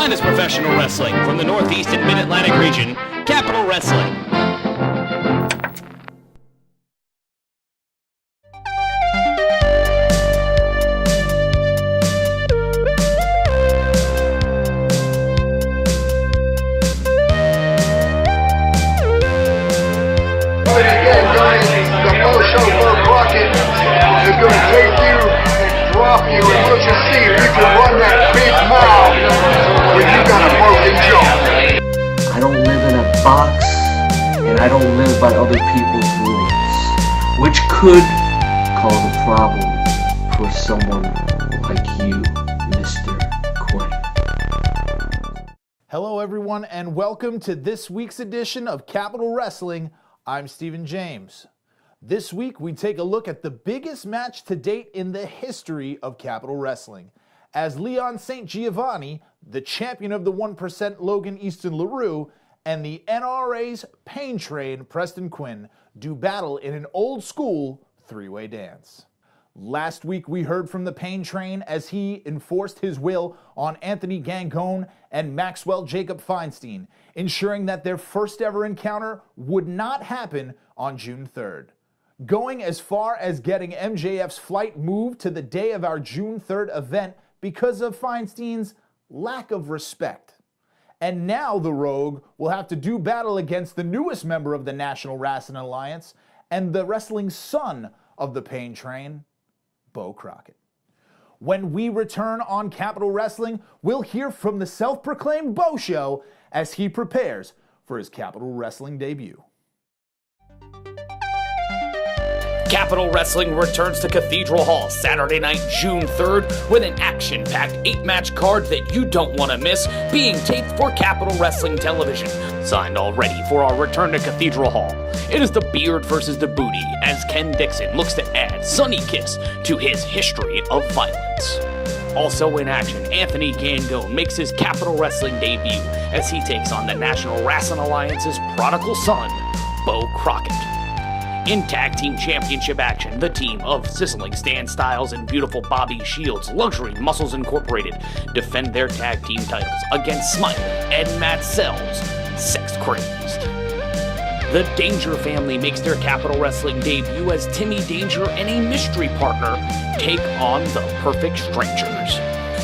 finest professional wrestling from the Northeast and Mid-Atlantic region, Capital Wrestling. The Beau Show, Beau Crockett is going to take you and drop you, and we'll just see if you can run that big mile when you got a broken jaw. I don't live in a box, and I don't live by other people's rules, which could cause a problem for someone like you, Mr. Quinn. Hello everyone, and welcome to this week's edition of Capital Wrestling. I'm Stephen James. This week we take a look at the biggest match to date in the history of Capital Wrestling, as Leon St. Giovanni, the champion of the 1% Logan Easton LaRue, and the NRA's Pain Train Preston Quinn do battle in an old school three-way dance. Last week we heard from the Pain Train as he enforced his will on Anthony Gangone and Maxwell Jacob Feinstein, ensuring that their first ever encounter would not happen on June 3rd. Going as far as getting MJF's flight moved to the day of our June 3rd event because of Feinstein's lack of respect. And now the Rogue will have to do battle against the newest member of the National Wrestling Alliance and the wrestling son of the Pain Train, Beau Crockett. When we return on Capital Wrestling, we'll hear from the self-proclaimed Beau Show as he prepares for his Capital Wrestling debut. Capital Wrestling returns to Cathedral Hall Saturday night, June 3rd, with an action-packed 8-match card that you don't want to miss, being taped for Capital Wrestling Television. Signed already for our return to Cathedral Hall. It is the Beard versus the Booty, as Ken Dixon looks to add Sonny Kiss to his history of violence. Also in action, Anthony Gangone makes his Capital Wrestling debut as he takes on the National Wrestling Alliance's prodigal son, Beau Crockett. In Tag Team Championship action, the team of Sizzling Stan Styles and Beautiful Bobby Shields, Luxury Muscles Incorporated, defend their tag team titles against Smiley and Matt Sells, Sex Crazed. The Danger family makes their Capital Wrestling debut as Timmy Danger and a mystery partner take on the Perfect Strangers,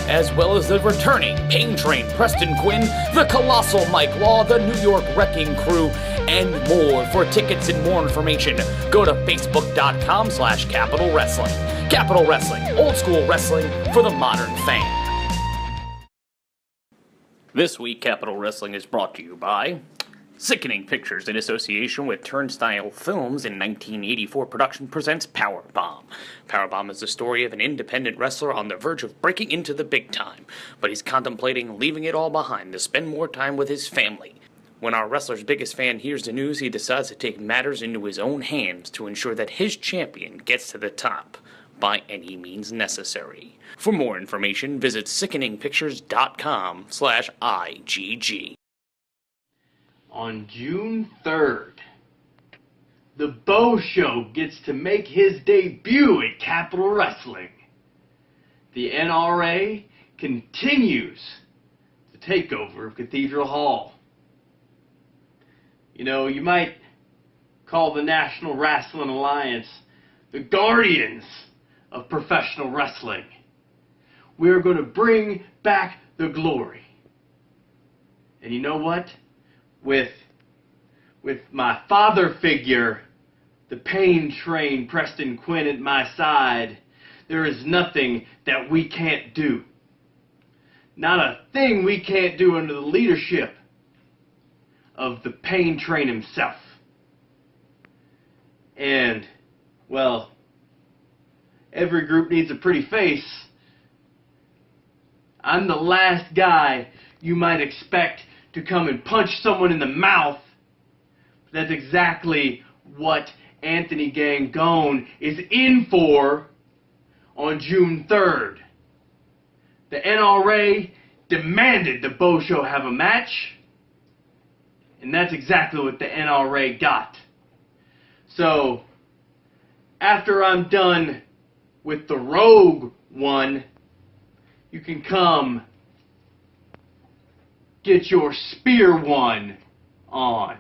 as well as the returning Pain Train Preston Quinn, the Colossal Mike Law, the New York Wrecking Crew, and more. For tickets and more information, go to facebook.com/Capital Wrestling. Capital Wrestling, old school wrestling for the modern fan. This week, Capital Wrestling is brought to you by Sickening Pictures, in association with Turnstile Films in 1984 production, presents Powerbomb. Powerbomb is the story of an independent wrestler on the verge of breaking into the big time, but he's contemplating leaving it all behind to spend more time with his family. When our wrestler's biggest fan hears the news, he decides to take matters into his own hands to ensure that his champion gets to the top by any means necessary. For more information, visit sickeningpictures.com/IGG. On June 3rd, the Beau Show gets to make his debut at Capital Wrestling. The NRA continues the takeover of Cathedral Hall. You know, you might call the National Wrestling Alliance the guardians of professional wrestling. We're going to bring back the glory. And you know what? With my father figure, the Pain Train Preston Quinn at my side, there is nothing that we can't do. Not a thing we can't do under the leadership of the Pain Train himself. And, well, every group needs a pretty face. I'm the last guy you might expect to come and punch someone in the mouth. That's exactly what Anthony Gangone is in for on June 3rd. The NRA demanded the Beau Show have a match, and that's exactly what the NRA got. So, after I'm done with the Rogue one, you can come get your spear one on.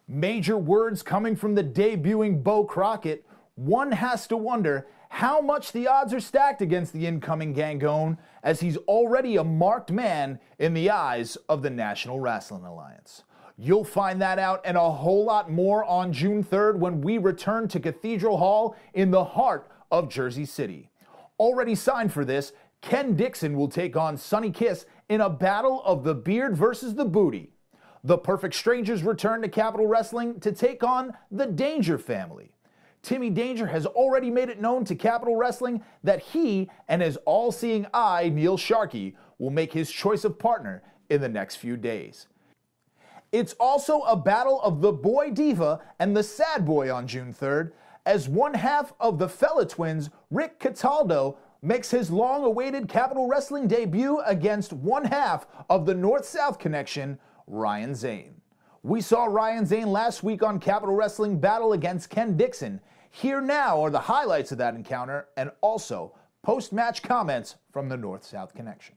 Major words coming from the debuting Beau Crockett. One has to wonder how much the odds are stacked against the incoming Gangone, as he's already a marked man in the eyes of the National Wrestling Alliance. You'll find that out and a whole lot more on June 3rd when we return to Cathedral Hall in the heart of Jersey City. Already signed for this, Ken Dixon will take on Sonny Kiss in a battle of the beard versus the booty. The Perfect Strangers return to Capitol Wrestling to take on the Danger family. Timmy Danger has already made it known to Capitol Wrestling that he and his all-seeing eye, Neil Sharkey, will make his choice of partner in the next few days. It's also a battle of the Boy Diva and the Sad Boy on June 3rd, as one half of the Fella Twins, Rick Cataldo, makes his long-awaited Capitol Wrestling debut against one half of the North-South Connection, Ryan Zane. We saw Ryan Zane last week on Capitol Wrestling battle against Ken Dixon. Here now are the highlights of that encounter and also post-match comments from the North-South Connection.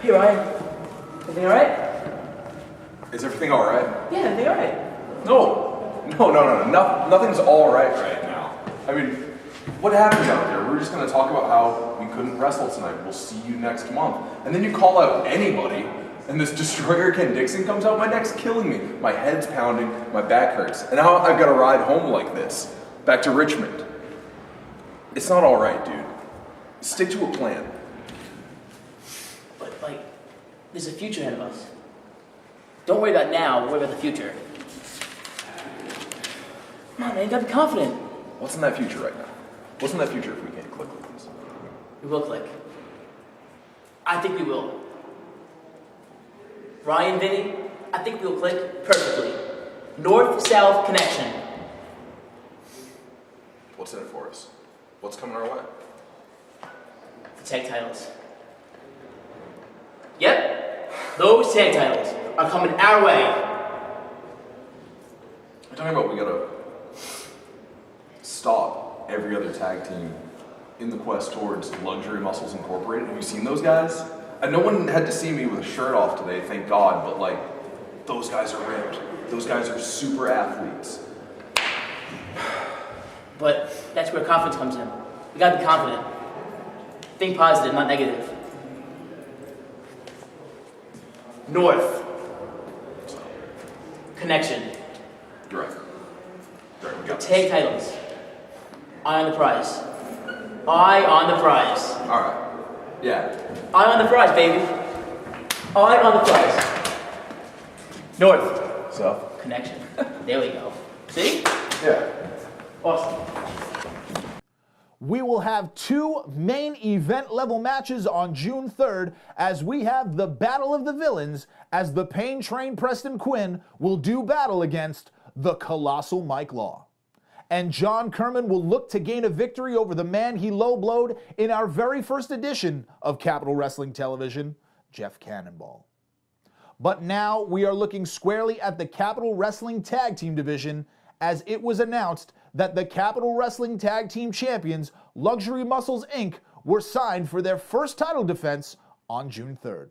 Hey Ryan, everything alright? Is everything alright? Yeah, everything alright. No. Nothing's alright right now. I mean, what happened out there? We were just going to talk about how we couldn't wrestle tonight. We'll see you next month. And then you call out anybody, and this destroyer Ken Dixon comes out. My neck's killing me. My head's pounding. My back hurts. And now I've got to ride home like this. Back to Richmond. It's not alright, dude. Stick to a plan. But, there's a future ahead of us. Don't worry about now, worry about the future. Come on, man, you gotta be confident. What's in that future right now? What's in that future if we can't click with this? We will click. I think we will. Ryan, Vinny, I think we'll click perfectly. North-South connection. What's in it for us? What's coming our way? The tag titles. Yep, those tag titles are coming our way. I'm talking about we gotta stop every other tag team in the quest towards Luxury Muscles Incorporated. Have you seen those guys? And no one had to see me with a shirt off today, thank God, but those guys are ripped. Those guys are super athletes. But that's where confidence comes in. We gotta be confident. Think positive, not negative. North. Connection. You're right. We got Tag titles. Eye on the prize. Eye on the prize. Alright. Yeah. Eye on the prize, baby. Eye on the prize. North. So? Connection. There we go. See? Yeah. Awesome. We will have two main event level matches on June 3rd as we have the Battle of the Villains as the Pain Train Preston Quinn will do battle against the Colossal Mike Law. And John Kerman will look to gain a victory over the man he low-blowed in our very first edition of Capitol Wrestling Television, Jeff Cannonball. But now we are looking squarely at the Capitol Wrestling Tag Team Division as it was announced that the Capitol Wrestling Tag Team Champions, Luxury Muscles Inc., were signed for their first title defense on June 3rd.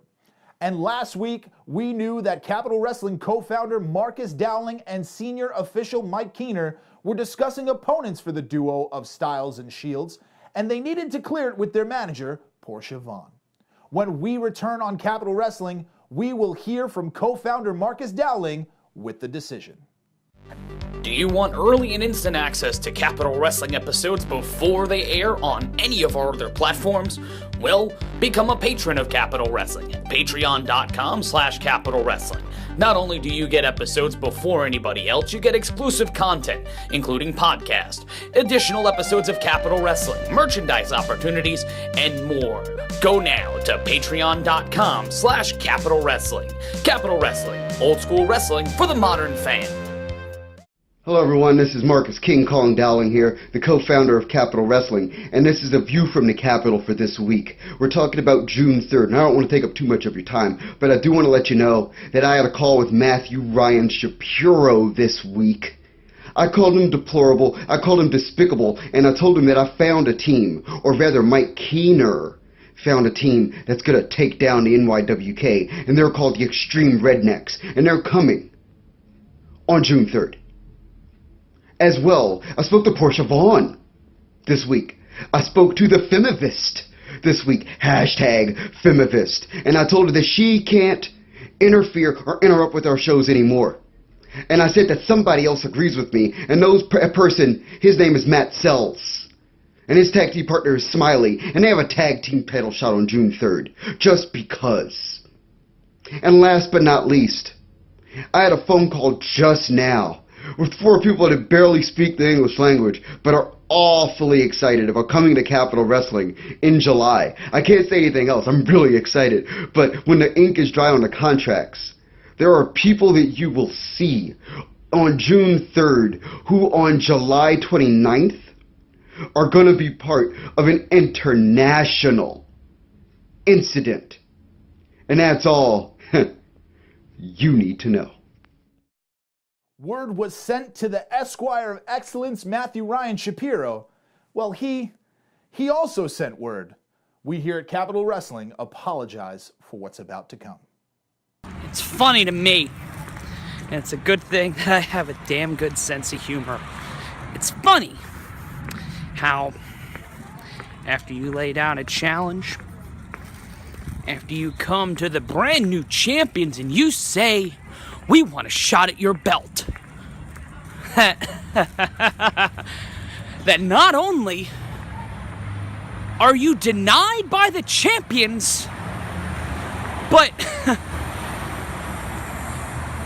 And last week, we knew that Capitol Wrestling co-founder Marcus Dowling and senior official Mike Keener were discussing opponents for the duo of Styles and Shields, and they needed to clear it with their manager, Portia Vaughn. When we return on Capitol Wrestling, we will hear from co-founder Marcus Dowling with the decision. Do you want early and instant access to Capitol Wrestling episodes before they air on any of our other platforms? Well, become a patron of Capitol Wrestling at patreon.com/Capitol Wrestling. Not only do you get episodes before anybody else, you get exclusive content, including podcasts, additional episodes of Capitol Wrestling, merchandise opportunities, and more. Go now to patreon.com/Capitol Wrestling. Capitol Wrestling, old school wrestling for the modern fan. Hello everyone, this is Marcus King calling Dowling here, the co-founder of Capitol Wrestling, and this is a view from the Capitol for this week. We're talking about June 3rd, and I don't want to take up too much of your time, but I do want to let you know that I had a call with Ryan Shapiro this week. I called him deplorable, I called him despicable, and I told him that I found a team, or rather Mike Keener found a team that's going to take down the NYWK, and they're called the Extreme Rednecks, and they're coming on June 3rd. As well, I spoke to Portia Vaughn this week. I spoke to the Femivist this week, #Femivist, and I told her that she can't interfere or interrupt with our shows anymore. And I said that somebody else agrees with me, and person, his name is Matt Sells. And his tag team partner is Smiley, and they have a tag team title shot on June 3rd, just because. And last but not least, I had a phone call just now with 4 people that barely speak the English language, but are awfully excited about coming to Capitol Wrestling in July. I can't say anything else, I'm really excited, but when the ink is dry on the contracts, there are people that you will see on June 3rd who on July 29th are going to be part of an international incident. And that's all you need to know. Word was sent to the Esquire of Excellence, Matthew Ryan Shapiro. Well, he also sent word. We here at Capitol Wrestling apologize for what's about to come. It's funny to me, and it's a good thing that I have a damn good sense of humor. It's funny how after you lay down a challenge, after you come to the brand new champions and you say, we want a shot at your belt, that not only are you denied by the champions, but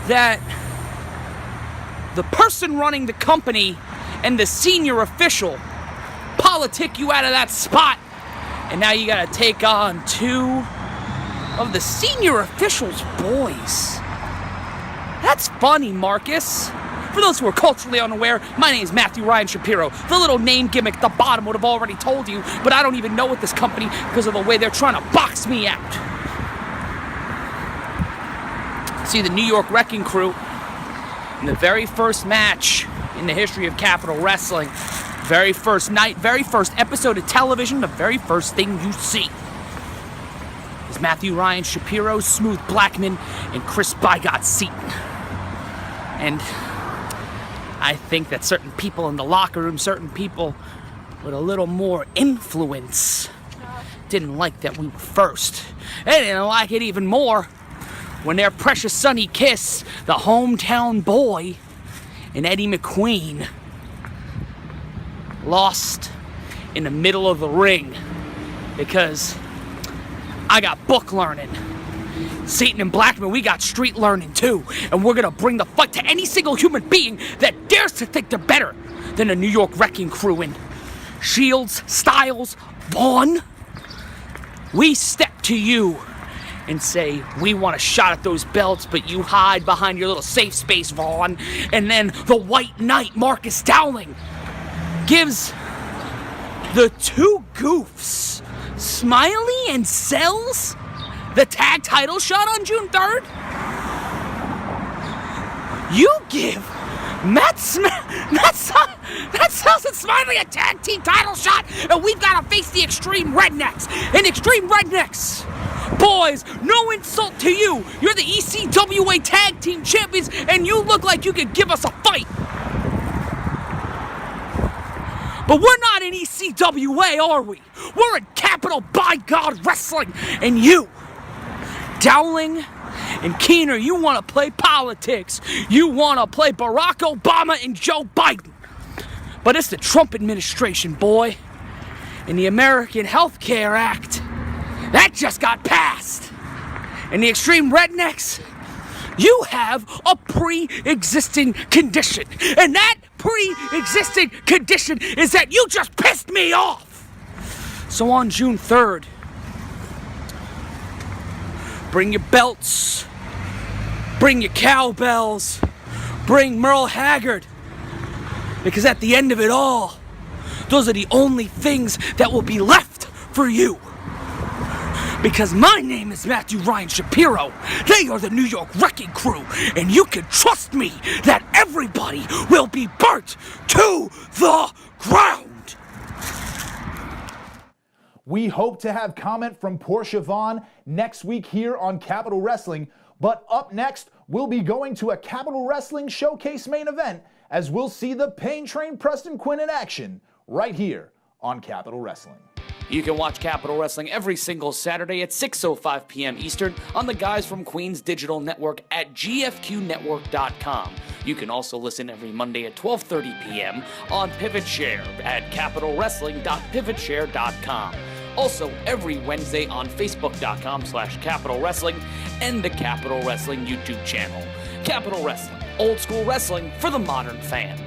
that the person running the company and the senior official politic you out of that spot, and now you gotta take on 2 of the senior officials' boys. That's funny, Marcus. For those who are culturally unaware, my name is Matthew Ryan Shapiro. The little name gimmick at the bottom would have already told you, but I don't even know at this company because of the way they're trying to box me out. See, the New York Wrecking Crew, in the very first match in the history of Capitol Wrestling, very first night, very first episode of television, the very first thing you see is Matthew Ryan Shapiro, Smooth Blackman, and Chris Bygott Seaton. And I think that certain people in the locker room, certain people with a little more influence, didn't like that we were first. They didn't like it even more when their precious Sonny Kiss, the hometown boy, and Eddie McQueen lost in the middle of the ring because I got book learning. Seaton and Blackman, we got street learning too, and we're gonna bring the fight to any single human being that dares to think they're better than the New York Wrecking Crew. And Shields, Styles, Vaughn, we step to you and say, we want a shot at those belts, but you hide behind your little safe space, Vaughn. And then the White Knight, Marcus Dowling, gives the 2 goofs, Smiley and Sells, the tag title shot on June 3rd. You give Matt Sells and Smiley a tag team title shot, and we've got to face the Extreme Rednecks. And Extreme Rednecks, boys, no insult to you. You're the ECWA tag team champions, and you look like you could give us a fight. But we're not in ECWA, are we? We're in Capitol by God Wrestling, and you, Dowling and Keener, you want to play politics. You want to play Barack Obama and Joe Biden. But it's the Trump administration, boy. And the American Health Care Act, that just got passed. And the Extreme Rednecks, you have a pre-existing condition. And that pre-existing condition is that you just pissed me off. So on June 3rd, bring your belts, bring your cowbells, bring Merle Haggard. Because at the end of it all, those are the only things that will be left for you. because my name is Matthew Ryan Shapiro. They are the New York Wrecking Crew, and you can trust me that everybody will be burnt to the ground. We hope to have comment from Portia Vaughn next week here on Capital Wrestling, but up next, we'll be going to a Capital Wrestling Showcase main event as we'll see the Pain Train Preston Quinn in action right here on Capital Wrestling. You can watch Capital Wrestling every single Saturday at 6:05 p.m. Eastern on the Guys from Queens digital network at gfqnetwork.com. You can also listen every Monday at 12:30 p.m. on Pivot Share at capitalwrestling.pivotshare.com. Also, every Wednesday on facebook.com/Capital Wrestling and the Capital Wrestling YouTube channel. Capital Wrestling, old school wrestling for the modern fan.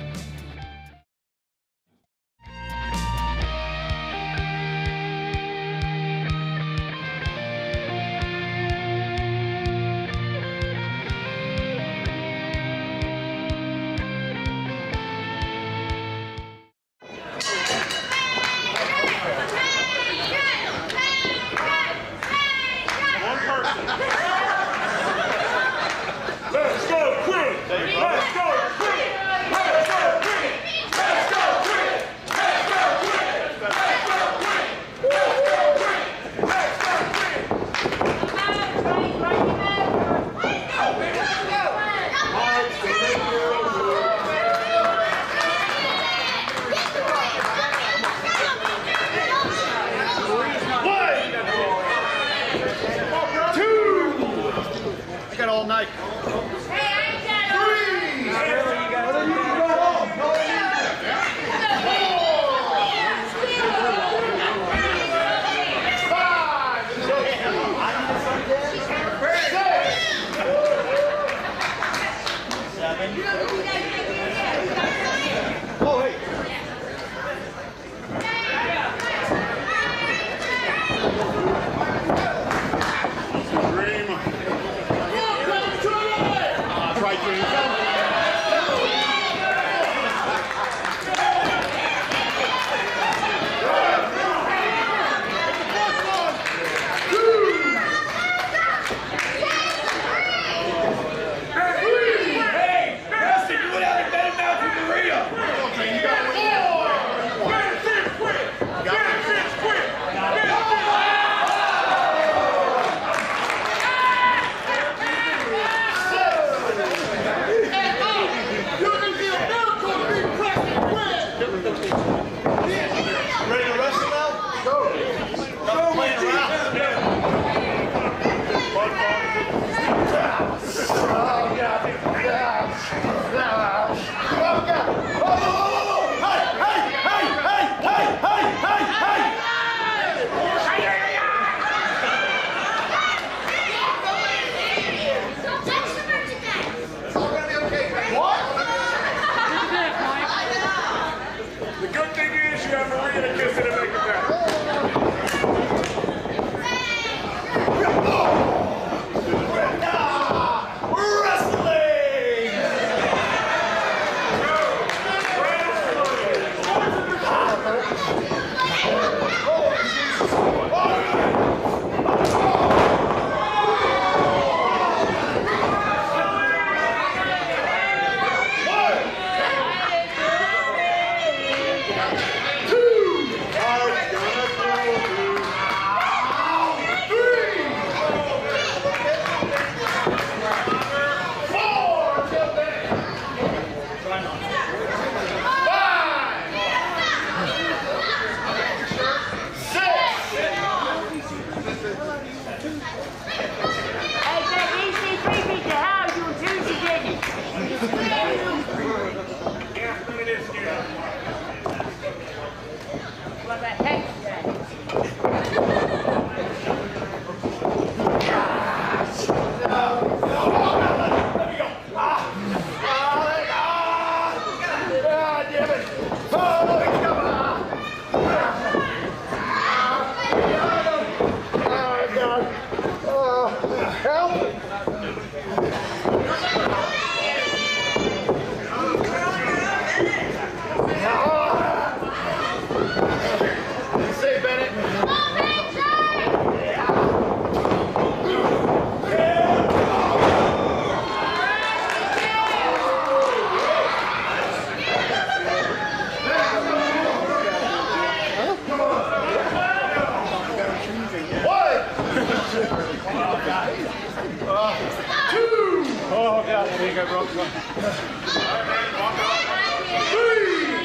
you go, bro. All right, man. Walk up.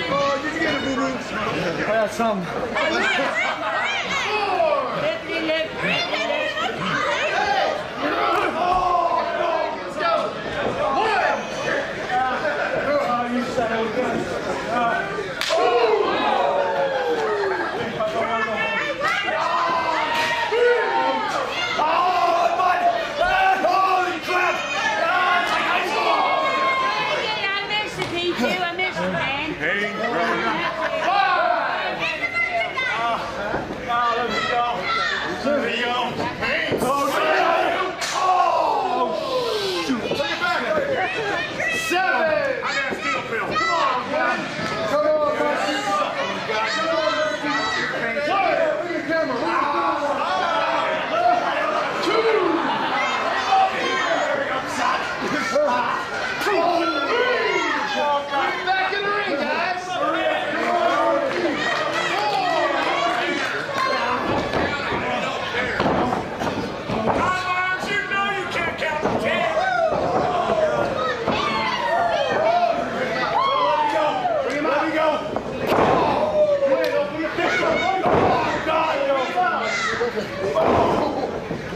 Oh, did you get it, boo-boo? I got some. 4.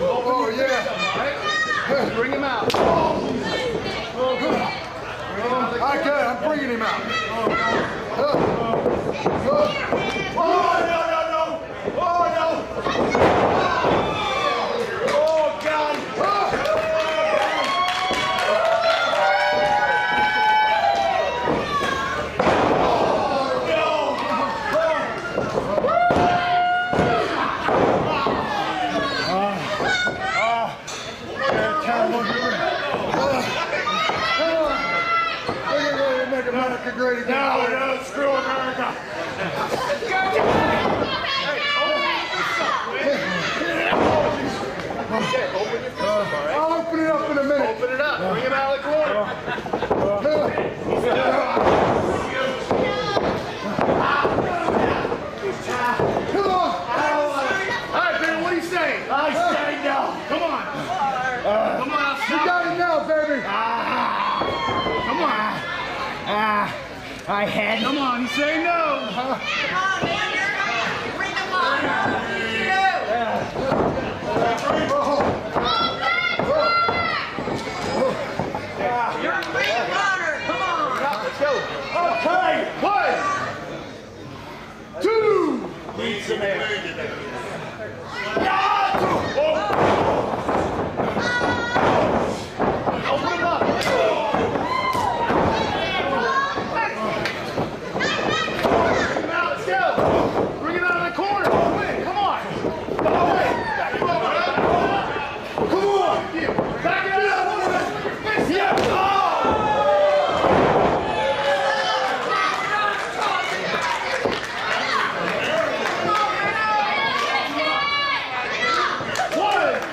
Oh, yeah. Bring him out. Okay, I'm bringing him out. Oh, no. Oh, no. Oh, God. Make America great again. No, screw America. I'll open it up in a minute. Open it up. Bring him out of the corner. Come on. All right, Ben, what are you saying? I say no. Come on. Come on. You got it now, baby. Come on. I had. Come on, you say no. Come on, man. Bring him on. You're a ring of honor. Come on. Let's go. Okay. 1, 2. Need some air. Open him up. Let's go. Bring it out of the corner. Come on. Come on. Back it up. Yeah. One.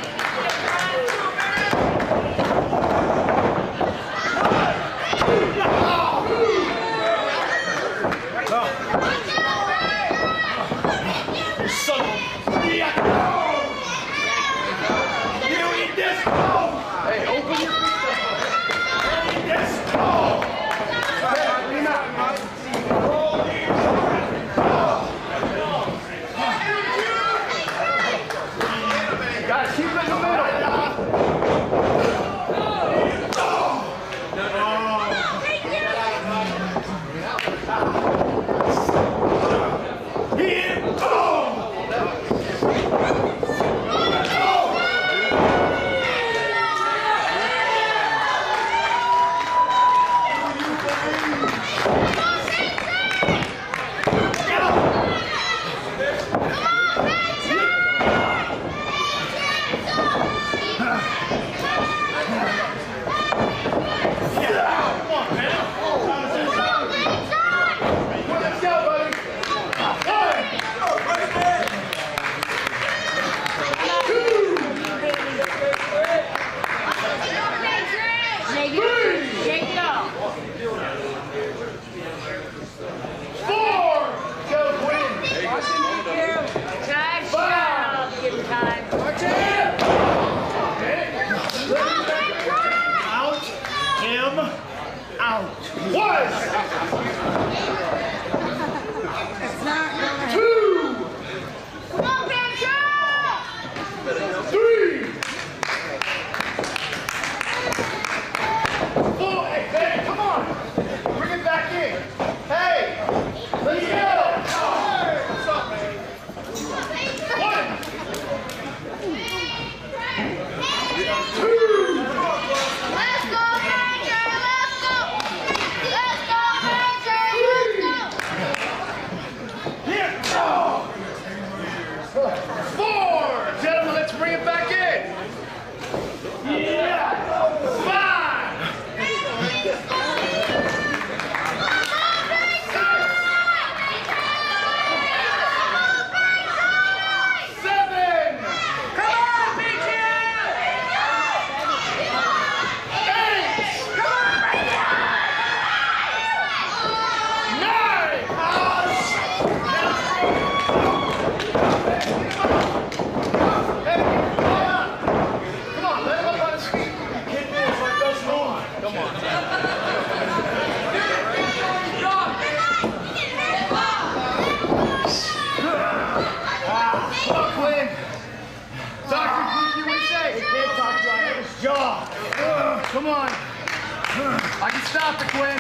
Come on. I can stop it, Quinn.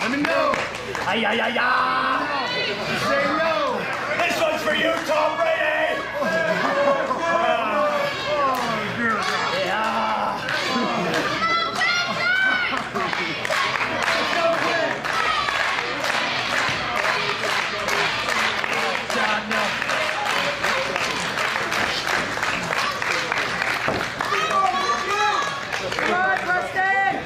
Let me know. Ay, ay, ay, ay. Say no. This one's for you, Tom Brady. Come on, Preston!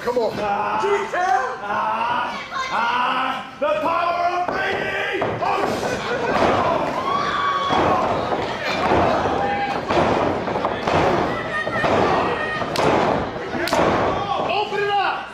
Come on. The power of Brady! Open it up!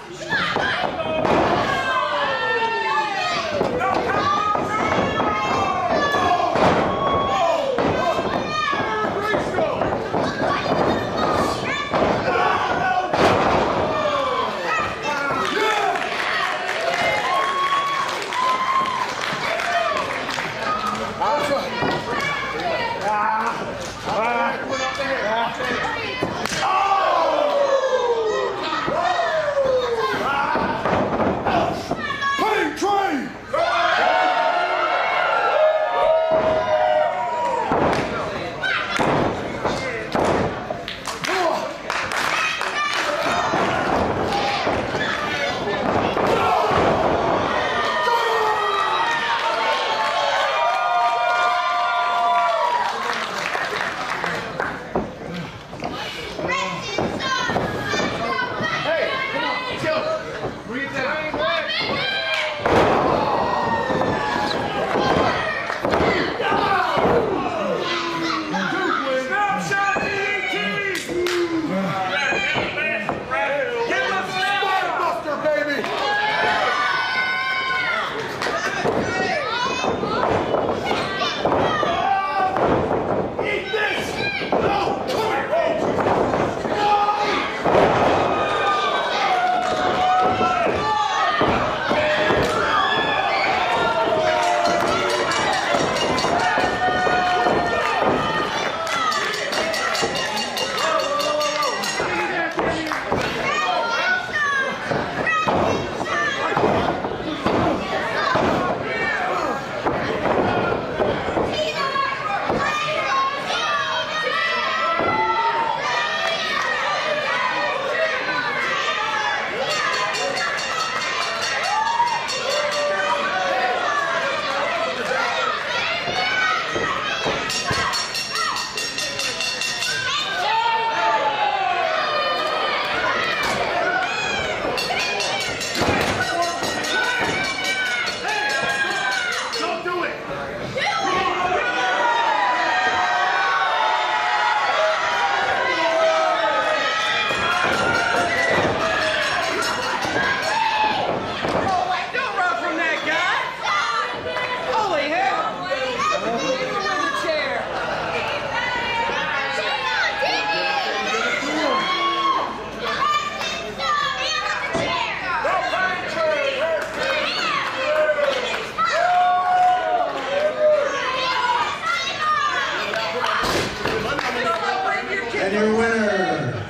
And your winner,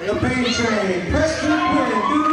the pain train, Preston Quinn.